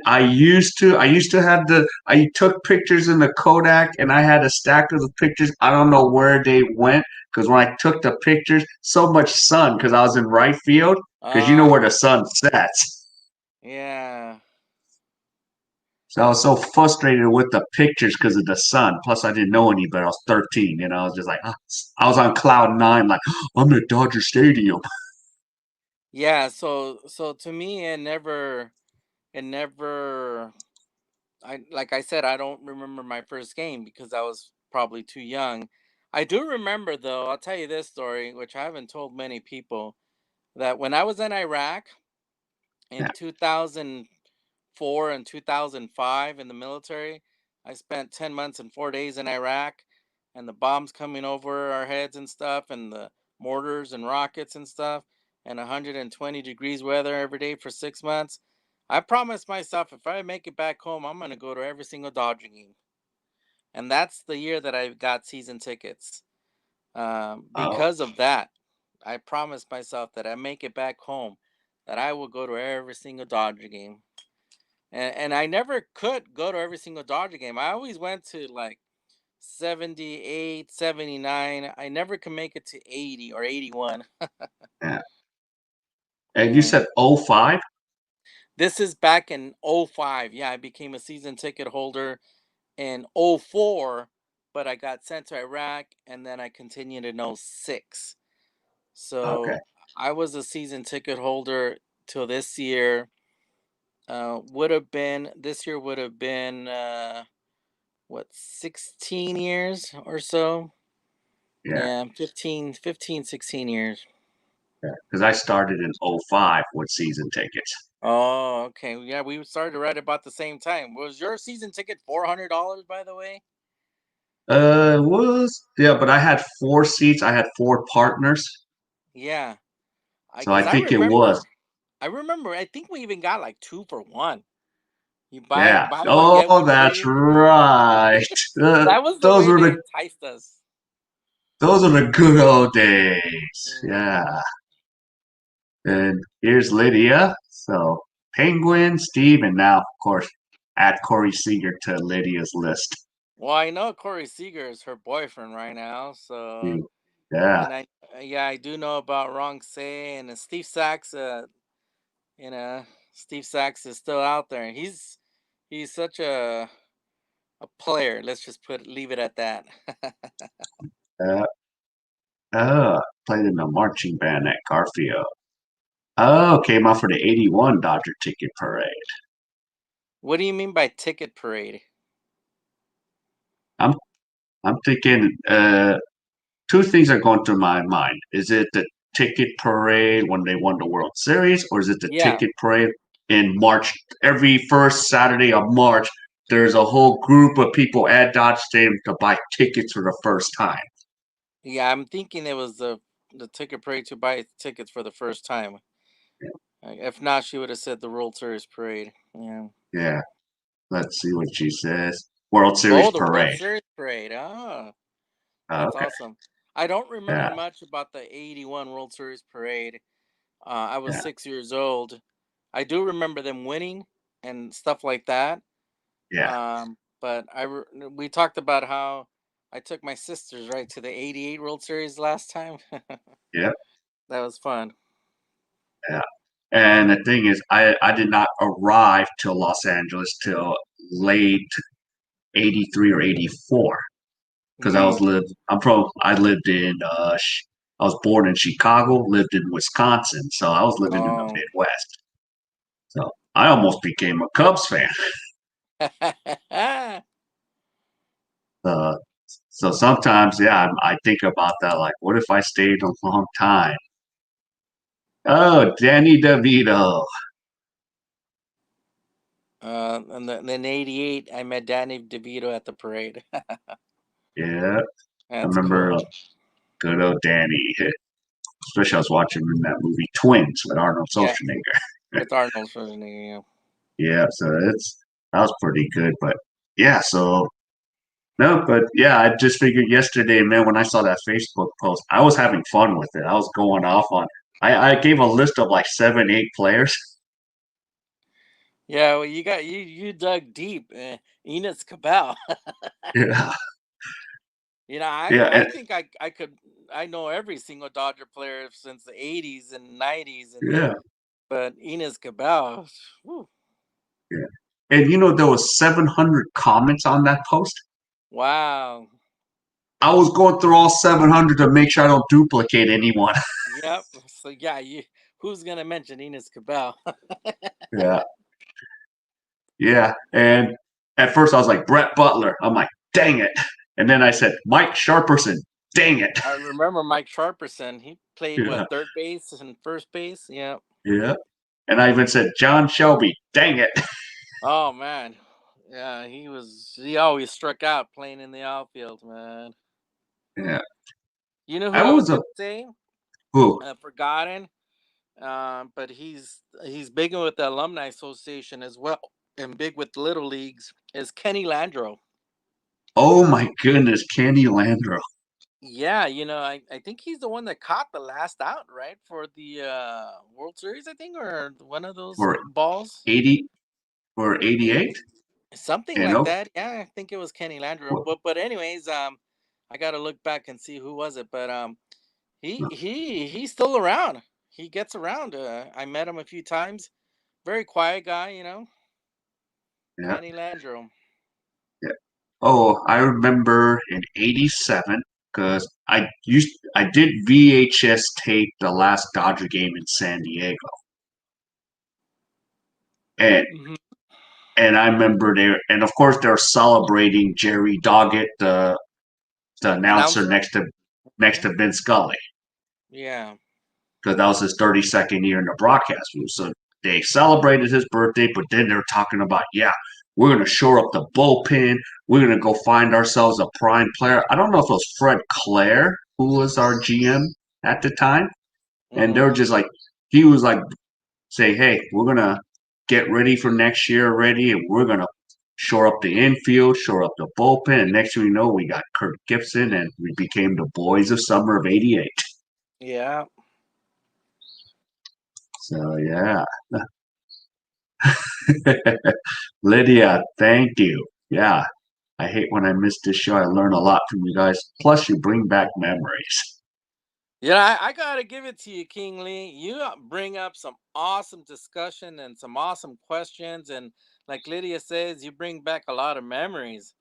I used to have I took pictures in the Kodak, and I had a stack of the pictures. I don't know where they went because when I took the pictures, so much sun because I was in right field because you know where the Oh, sun sets. yeah. So I was so frustrated with the pictures because of the sun. Plus, I didn't know any better. I was 13, you know. I was just like, I was on cloud nine, like I'm at Dodger Stadium. Yeah, so to me it never I like I said, I don't remember my first game because I was probably too young. I do remember though, I'll tell you this story, which I haven't told many people, that when I was in Iraq in Yeah. 2004 and 2005 in the military, I spent 10 months and 4 days in Iraq, and the bombs coming over our heads and stuff, and the mortars and rockets and stuff, and 120 degrees weather every day for 6 months. I promised myself if I make it back home, I'm going to go to every single Dodger game. And that's the year that I got season tickets. Oh, Because of that, I promised myself that I make it back home, that I will go to every single Dodger game. And I never could go to every single Dodger game. I always went to like 78, 79. I never could make it to 80 or 81. yeah. And you Yeah. said '05? This is back in '05. Yeah, I became a season ticket holder in '04, but I got sent to Iraq and then I continued in '06. Okay. So I was a season ticket holder till this year. Would have been this year would have been what, 16 years or so. Yeah. Yeah, 16 years. Yeah. Because I started in '05 with season tickets. Oh, okay. Yeah, we started right about the same time. Was your season ticket $400, by the way? Was yeah, but I had four seats. I had four partners, Yeah, so I because I think it was. remember, I think we even got like two for one. You buy Yeah. buy one get Oh, one that's free. right. That was the Those way were they the enticed us. those are the good old days. Mhm. Yeah. And here's Lydia. So Penguin, Steve, and now of course add Corey Seager to Lydia's list. Well, I know Corey Seager is her boyfriend right now, so Yeah. and yeah, I do know about Rong Say and Steve Sachs. You know, Steve Sachs is still out there. He's such a player. Let's just leave it at that. Uh, Played in the marching band at Garfield. Oh, came out for the '81 Dodger ticket parade. What do you mean by ticket parade? I'm I'm thinking two things are going through my mind. Is it the ticket parade when they won the World Series, or is it the Yeah, ticket parade in March? Every first Saturday of March, there's a whole group of people at Dodge Stadium to buy tickets for the first time. yeah. I'm thinking it was the ticket parade to buy tickets for the first time. If not, she would have said the World Series parade. Yeah. Yeah, let's see what she says. World Series Oh, the World parade. Series parade. Oh, that's Okay. awesome. I don't remember Yeah, much about the '81 World Series parade. I was yeah, 6 years old. I do remember them winning and stuff like that. yeah, But we talked about how I took my sisters right to the '88 World Series last time. yeah, That was fun. yeah. And the thing is, I did not arrive till Los Angeles till late '83 or '84. Because Mm. I lived in I was born in Chicago, lived in Wisconsin, so I was living in the Oh. Midwest. So I almost became a Cubs fan. Uh, so sometimes, yeah, I think about that. Like, what if I stayed a long time? Oh, Danny DeVito. And then '88, I met Danny DeVito at the parade. Yeah, I That's remember cool. good old Danny. Especially I was watching in that movie Twins with Arnold Yeah, Schwarzenegger. with Arnold Schwarzenegger. Yeah, so that was pretty good. But yeah, so no, but yeah, I just figured yesterday, man, when I saw that Facebook post, I was having fun with it. I was going off on. I gave a list of like seven, eight players. Yeah, well, you dug deep. Enos Cabal. Yeah, I yeah, I think I could I know every single Dodger player since the '80s and '90s, and yeah, but Enos Cabal. Whew. yeah. And there was 700 comments on that post. Wow. I was going through all 700 to make sure I don't duplicate anyone. Yep. So yeah, who's gonna mention Enos Cabell? Yeah. Yeah. And at first I was like, Brett Butler. I'm like, dang it. And then I said, Mike Sharperson. Dang it. I remember Mike Sharperson. He played Yeah. what, third base and first base? Yeah. Yeah. And I even said, John Shelby. Dang it. Oh man. Yeah, he always struck out playing in the outfield, man. Yeah. You know who I I was was a gonna say? who? Forgotten. But he's big with the alumni association as well, and big with little leagues. Is Kenny Landro? Oh my goodness, Candy Landro. Yeah, I think he's the one that caught the last out, right, for the World Series, I think, or one of those For balls. 80 or Eight, 88. something You like know, that. Yeah, I think it was Kenny Landro. But anyways, I got to look back and see who was it. But he's still around. He gets around. I met him a few times. Very quiet guy, yeah, Kenny Landro. yeah. Oh, I remember in '87 because I did VHS tape the last Dodger game in San Diego, and Hmm. I remember and of course they're celebrating Jerry Doggett, the announcer Announcer. next to Vince Scully, Yeah. because that was his 32nd year in the broadcast booth. So they celebrated his birthday, but then they're talking about, yeah, we're going to shore up the bullpen. We're going to go find ourselves a prime player. I don't know if it was Fred Clare who was our GM at the time. And they Hmm. were just like, he was like, say, hey, we're going to get ready for next year already, and we're going to shore up the infield, shore up the bullpen. And next thing we know, we got Kirk Gibson, and we became the boys of summer of '88. Yeah. So, yeah. Lydia, thank you. Yeah, I hate when I miss this show. I learn a lot from you guys. Plus, you bring back memories. Yeah, I gotta give it to you, King Lee. You bring up some awesome discussion and some awesome questions, and like Lydia says, you bring back a lot of memories.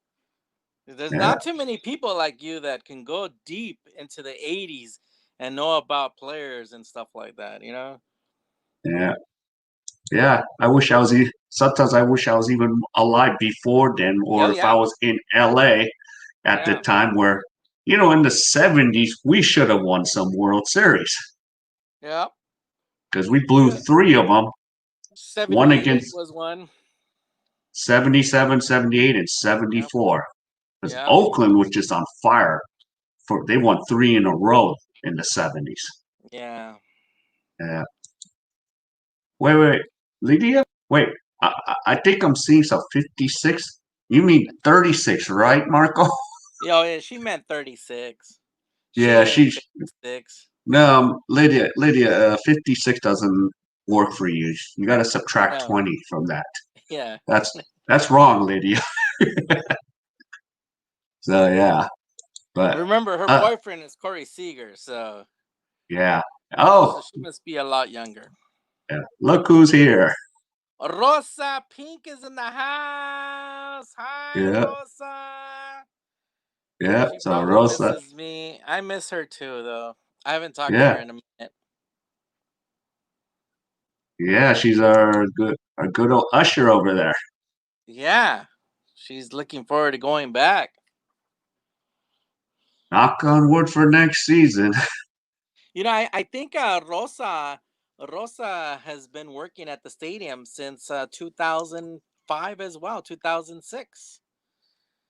There's Yeah, not too many people like you that can go deep into the '80s and know about players and stuff like that. yeah, yeah. I wish I was. Sometimes I wish I was even alive before then, Yeah, or if I yeah, was in LA at the yeah, time where, in the '70s, we should have won some World Series yeah. because we blew Yeah. three of them. One 78 against was one. '77, '78, and Yep. '74. Because Yep. Oakland was just on fire. They won three in a row in the '70s. Yeah. Yeah. Wait. Lydia? Wait, I think I'm seeing some 56. You mean 36, right, Marco? Yeah, she meant 36. She Yeah, ain't she's 56. no, Lydia, 56 doesn't work for you. You got to subtract No. 20 from that. Yeah. That's wrong, Lydia. So yeah, but Remember, her uh, boyfriend is Corey Seager, so yeah. Oh, she must be a lot younger. yeah. Look who's here. Rosa Pink is in the house. Hi, Yeah, Rosa. yeah. She So probably Rosa, misses me. I miss her too, though. I haven't talked to her yeah, in a minute. yeah. She's our good old usher over there. Yeah, she's looking forward to going back. Knock on wood for next season. I think Rosa has been working at the stadium since 2005 as well, 2006.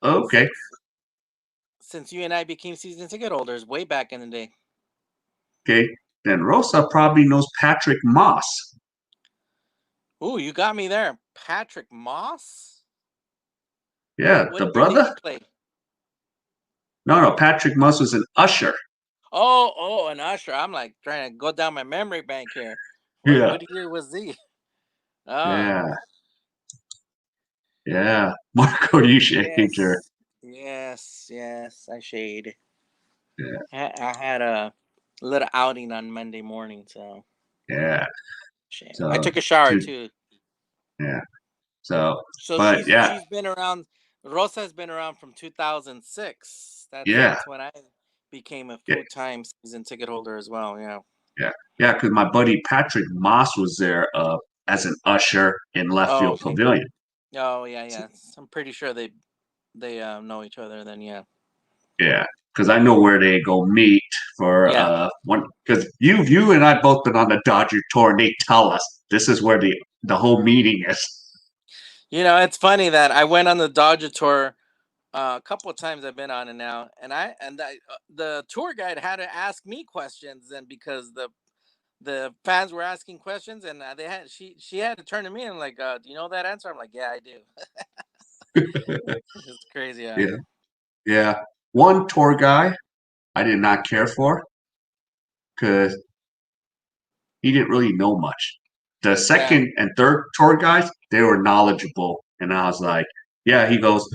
Okay. Since you and I became season ticket holders way back in the day. Okay, then Rosa probably knows Patrick Moss. Ooh, you got me there. Patrick Moss? Yeah, What the year did he brother? play? No, Patrick Moss was an usher. Oh, an usher. I'm like trying to go down my memory bank here. What Yeah, what year was he? Oh, yeah, yeah. Marco, you shaved her. yes. Yes, I shade. Yeah, I had a little outing on Monday morning, so yeah. shame. I So, took a shower to, too. yeah. So, So but yeah, she's been around. Rosa has been around from 2006. yeah, That's when I became a yeah, full time season ticket holder as well. Yeah. yeah, yeah. Because my buddy Patrick Moss was there as an usher in left Oh, field okay. pavilion. Oh, yeah, yeah. I'm pretty sure they know each other. Then yeah. Yeah, because I know where they go meet for Yeah. one. Because you and I both been on the Dodger tour, and they tell us this is where the whole meeting is. It's funny that I went on the Dodger tour a couple of times. I've been on it now, and the tour guide had to ask me questions, and because the fans were asking questions, and she had to turn to me and like, do you know that answer? I'm like, yeah, I do. It's crazy. Yeah. Yeah, yeah. One tour guy I did not care for because he didn't really know much. The Yeah. second and third tour guys, they were knowledgeable, and I was like, yeah. He goes,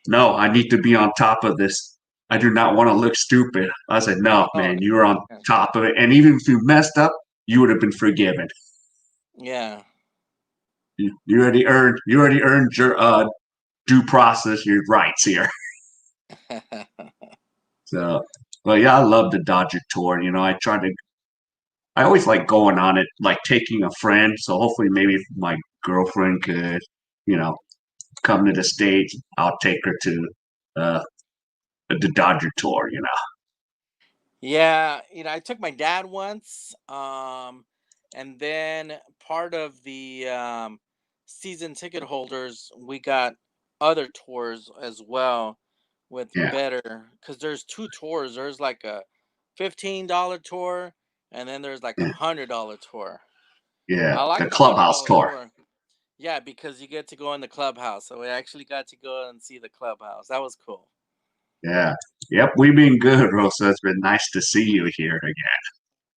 no, I need to be on top of this. I do not want to look stupid. I said, no, Oh, man, you're on yeah. top of it, and even if you messed up, you would have been forgiven. Yeah. You already earned your due process, your rights here. So, but yeah, I love the Dodger tour. I always like going on it, like taking a friend. So hopefully, maybe if my girlfriend could, you know, come to the States, I'll take her to uh, the Dodger tour. Yeah, I took my dad once, and then part of the season ticket holders, we got other tours as well with Yeah, better because there's two tours. There's like a $15 tour, and then there's like a yeah, $100 tour. yeah. I The like the hundred clubhouse dollar tour. tour. Yeah, because you get to go in the clubhouse. So we actually got to go and see the clubhouse. That was cool. Yeah, yep. We've been good, Rosa. It's been nice to see you here again.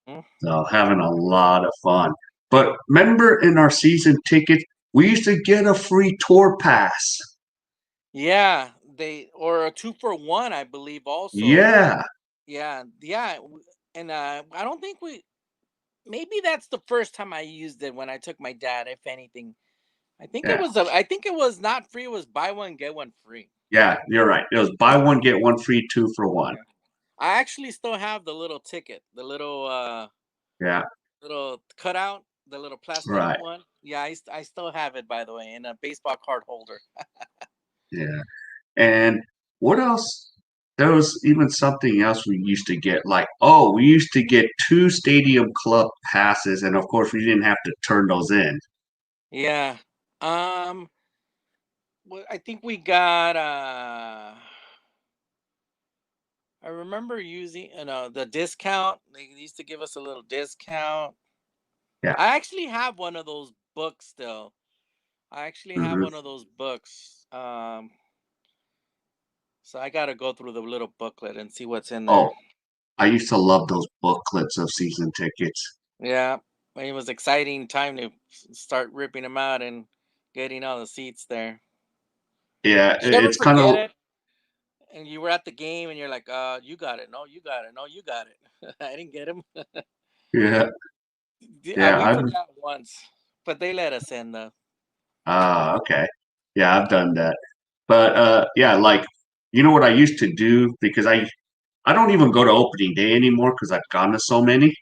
Mm. So having a lot of fun. But remember, in our season tickets, we used to get a free tour pass. Yeah, they or a 2 for 1, I believe. Also, Yeah, yeah, yeah, and I don't think we. Maybe that's the first time I used it when I took my dad. If anything, yeah. I think it was not free. It was buy one get one free. Yeah, you're right. It was buy one, get one free, 2 for 1. Yeah, I actually still have the little ticket, the Yeah, little cutout, the little plastic right. one. Yeah, I still have it, by the way, in a baseball card holder. Yeah. And what else? There was even something else we used to get, like, oh, we used to get 2 stadium club passes, and of course, we didn't have to turn those in. Yeah. Um. Well, I think we got. I remember using, the discount. They used to give us a little discount. Yeah. I actually have one of those books still. I actually have Hmm. one of those books. So I gotta go through the little booklet and see what's in there. Oh, I used to love those booklets of season tickets. Yeah, it was exciting time to start ripping them out and getting all the seats there. Yeah, Did you ever it's kind forget of, it? And you were at the game and you're like, you got it. No, you got it. No, you got it. I didn't get him. yeah, yeah. We I've forgot once, but they let us in though. okay. Yeah, I've done that. But yeah, like you know what I used to do because I don't even go to opening day anymore because I've gone to so many.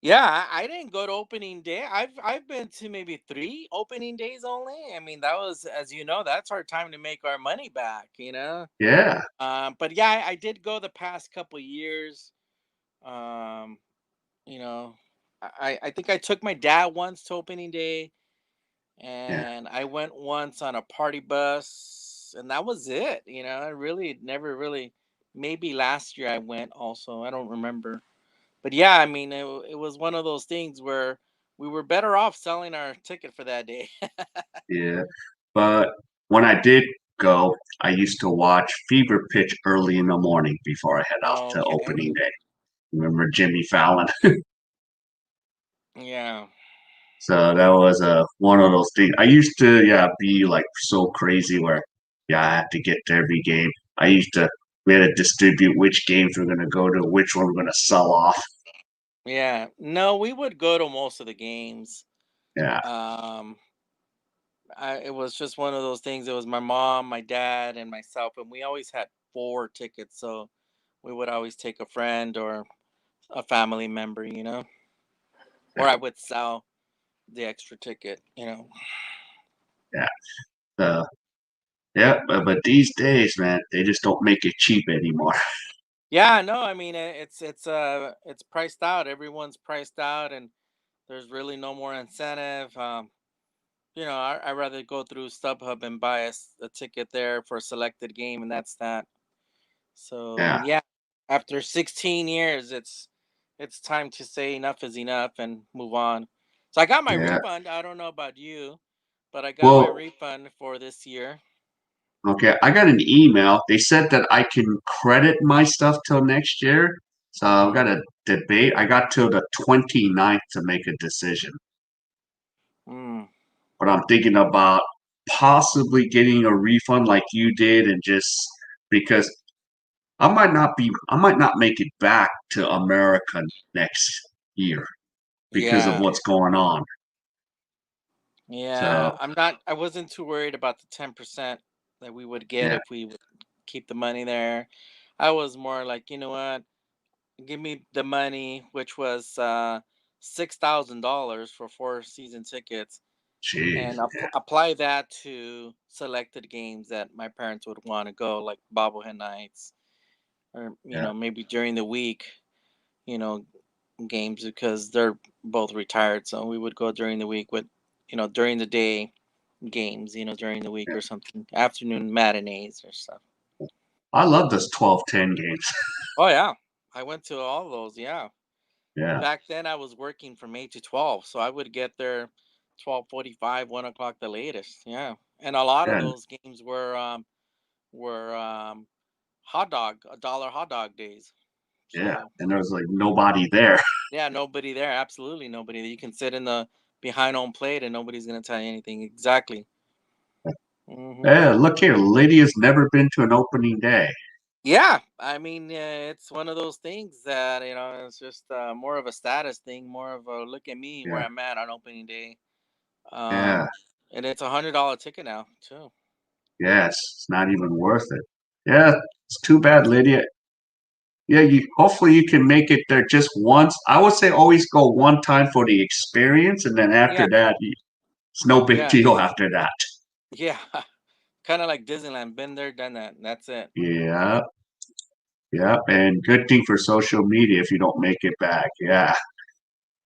Yeah, I didn't go to opening day. I've been to maybe 3 opening days only. I mean, that was, as you know, that's our time to make our money back. Yeah, But yeah, I did go the past couple years. Um, you know, I think I took my dad once to opening day, yeah, and I went once on a party bus, and that was it. I really never really. Maybe last year I went also. I don't remember. But yeah, I mean, it was one of those things where we were better off selling our ticket for that day. yeah. But when I did go, I used to watch Fever Pitch early in the morning before I head off to Okay. opening day. Remember Jimmy Fallon? Yeah. So that was one of those things. I used to, yeah, be like so crazy where, yeah, I had to get to every game. We had to distribute which games we're going to go to, which one we're going to sell off. Yeah. No, we would go to most of the games. Yeah, Um, it was just one of those things. It was my mom, my dad, and myself, and we always had 4 tickets. So we would always take a friend or a family member, or I would sell the extra ticket. Yeah. Uh, yeah, but these days, man, they just don't make it cheap anymore. Yeah, no, I mean it's priced out. Everyone's priced out, and there's really no more incentive. I rather go through StubHub and buy a ticket there for a selected game, and that's that. So Yeah, yeah, after 16 years, it's time to say enough is enough and move on. So I got my yeah. refund. I don't know about you, but I got my Well, refund for this year. okay, I got an email. They said that I can credit my stuff till next year. So I've Mm-hmm. got a debate. I got till the 29th to make a decision. Mm, But I'm thinking about possibly getting a refund like you did and just because I might not make it back to America next year because of yeah, what's going on. yeah. So I wasn't too worried about the 10% that we would get yeah, if we would keep the money there. I was more like, you know what? Give me the money, which was $6,000 for 4 season tickets, geez, and apply that to selected games that my parents would want to go, like bobblehead nights, or yeah, maybe during the week, you know, games because they're both retired, so we would go during the week with, during the day games, during the week yeah. or something, afternoon matinees or stuff. I love this 12-10 games. Oh yeah, I went to all those. Yeah. Yeah, Back then, I was working from 8 to 12, so I would get there 12:45, 1 o'clock, the latest. Yeah, and a lot of yeah, those games were $1 hot dog days. yeah. So And there's like nobody there. yeah, nobody there, absolutely nobody. You can sit in the behind home plate, and nobody's gonna tell you anything. Exactly. Hmm. Yeah, look here, Lydia's never been to an opening day. Yeah, I mean, it's one of those things that it's just more of a status thing, more of a look at me where Yeah, I'm at on opening day. yeah, And it's $100 ticket now too. yes. It's not even worth it. Yeah, it's too bad, Lydia. Yeah, you hopefully you can make it there just once. I would say always go one time for the experience, and then Yeah, after that, it's no big yeah, deal after that. yeah. Kind of like Disneyland. Been there, done that. That's it. Yeah, yeah, and good thing for social media if you don't make it back. Yeah.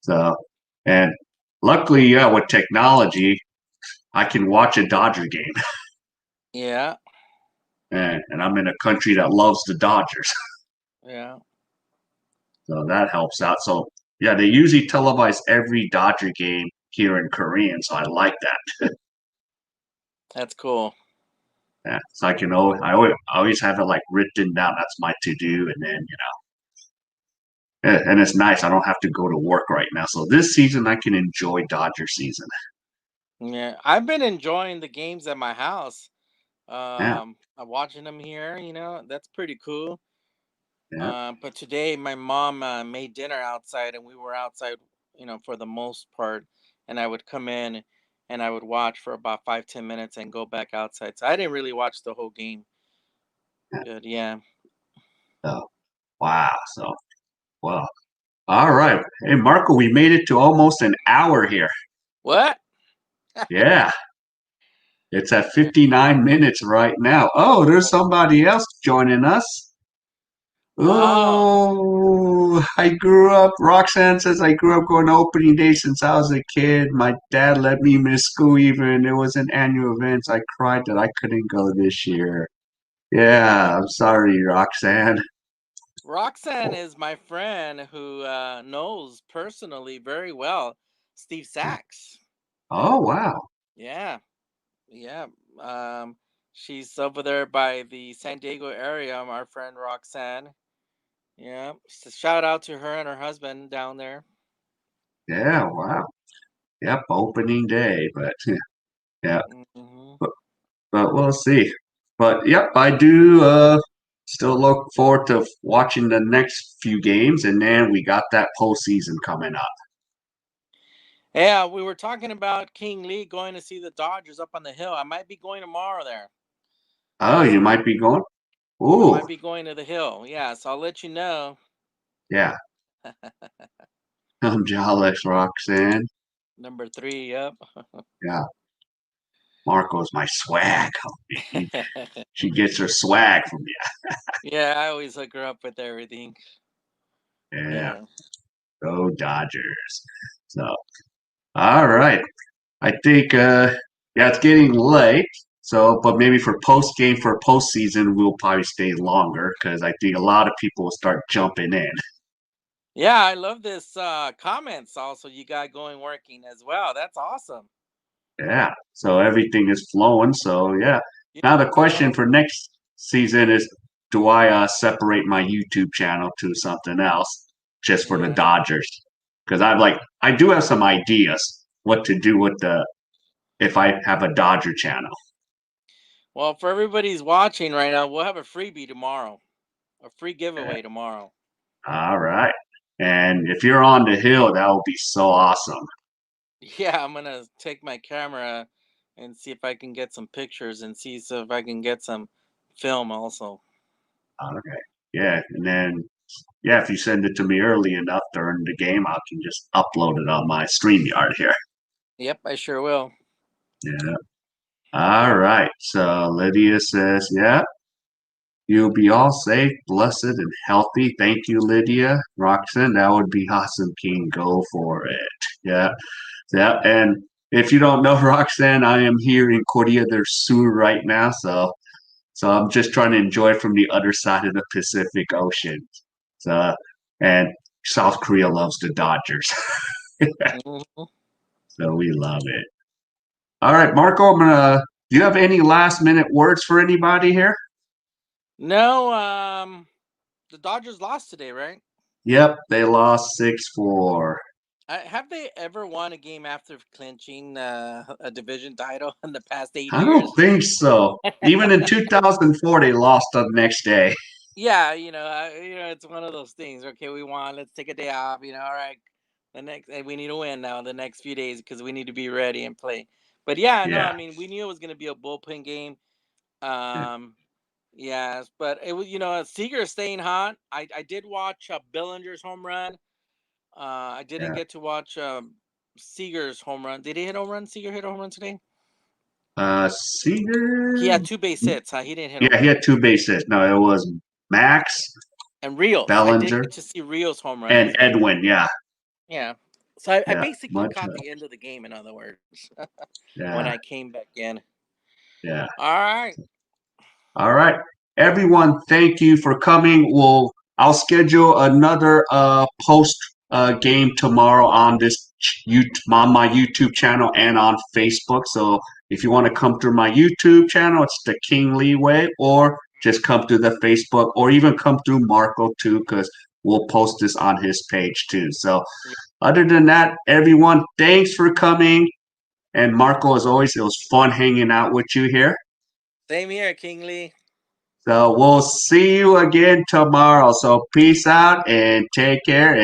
So, and luckily, yeah, with technology, I can watch a Dodger game, Yeah, and I'm in a country that loves the Dodgers, yeah. so that helps out. So, yeah, they usually televise every Dodger game here in Korean, so I like that. That's cool. Yeah, so I can I always have it like written down. That's my to do, and then and it's nice. I don't have to go to work right now, so this season I can enjoy Dodger season. Yeah, I've been enjoying the games at my house. Yeah, I'm watching them here. That's pretty cool. yeah, But today my mom made dinner outside, and we were outside, for the most part. And I would come in, and I would watch for about 5-10 minutes and go back outside. So I didn't really watch the whole game. yeah. But yeah. So wow, so well, all right. Hey, Marco, we made it to almost an hour here. What? Yeah, it's at 59 minutes right now. Oh, there's somebody else joining us. Oh, Oh, I grew up. Roxanne says I grew up going to opening day since I was a kid. My dad let me miss school even. It was an annual event. I cried that I couldn't go this year. Yeah, I'm sorry, Roxanne. Roxanne is my friend who knows personally very well Steve Sachs. Oh, wow. Yeah, yeah. Um, she's over there by the San Diego area. Our friend Roxanne. Yeah. So shout out to her and her husband down there. Yeah, wow. Yep, opening day, but yeah, Hmm. but, but we'll see. But yep, I do still look forward to watching the next few games, and then we got that postseason coming up. Yeah, we were talking about King Lee going to see the Dodgers up on the hill. I might be going tomorrow there. Oh, you So might be going. I Ooh, might be going to the hill. Yeah, so I'll let you know. yeah. I'm jealous, Roxanne. Number 3, yep. Yeah, Marco's my swag. She gets her swag from Yeah, I always hook her up with everything. you. Yeah, Yeah. go Dodgers. So, all right. I think, yeah, it's getting late. So, but maybe for post game for postseason, we'll probably stay longer because I think a lot of people will start jumping in. Yeah, I love this comments also you got going working as well. That's awesome. Yeah. So everything is flowing. So yeah. Yeah, Now the good question job. for next season is, do I separate my YouTube channel to something else just for the Yeah. Dodgers? Because I do have some ideas what to do with the if I have a Dodger channel. Well, for everybody's watching right now, we'll have a freebie tomorrow. A free Yeah. giveaway tomorrow. All right. And if you're on the hill, that would be so awesome. Yeah, I'm gonna take my camera and see if I can get some pictures and see so if I can get some film also. Okay. Yeah. And then, yeah, if you send it to me early enough during the game, I can just upload it on my StreamYard here. Yep, I sure will. Yeah. All right. So Lydia says, yeah, you'll be all safe, blessed, and healthy. Thank you, Lydia. Roxanne, that would be awesome, King. Go for it. Yeah. Yeah. And if you don't know Roxanne, I am here in Korea del Sur right now. So I'm just trying to enjoy from the other side of the Pacific Ocean. So, and South Korea loves the Dodgers. Mhm. So we love it. All right, Marco, do you have any last minute words for anybody here? No, the Dodgers lost today, right? Yep, they lost 6-4. Have they ever won a game after clinching a division title in the past 8 I don't years? think so. Even in 2004, they lost the next day. Yeah, it's one of those things. Okay, we won. Let's take a day off. All right. We need to win now. The next few days because we need to be ready and play. But yeah, no, I Yeah. mean, we knew it was going to be a bullpen game. Um, yes, but it was, Seager staying hot. I did watch Billinger's home run. I didn't Yeah. get to watch Seager's home run. Did he hit a home run? Seager hit a home run today. He Seager. had two base hits. Huh? He didn't hit a Yeah, home he run. had two base hits. No, it was Max, And Rios, I did Bellinger, get to see Rios home run and yesterday. Edwin. Yeah. Yeah. So I Yeah. basically Much. caught the end of the game, in other words, when Yeah. I came back in. Yeah. All right. All right. Everyone, thank you for coming. I'll schedule another post game tomorrow on on my YouTube channel and on Facebook. So if you want to come through my YouTube channel, it's the King Lee Way, or just come through the Facebook, or even come through Marco too, because we'll post this on his page too. So Yeah. other than that, everyone, thanks for coming. And Marco, as always, it was fun hanging out with you here. Same here, King Lee. So we'll see you again tomorrow. So peace out and take care. And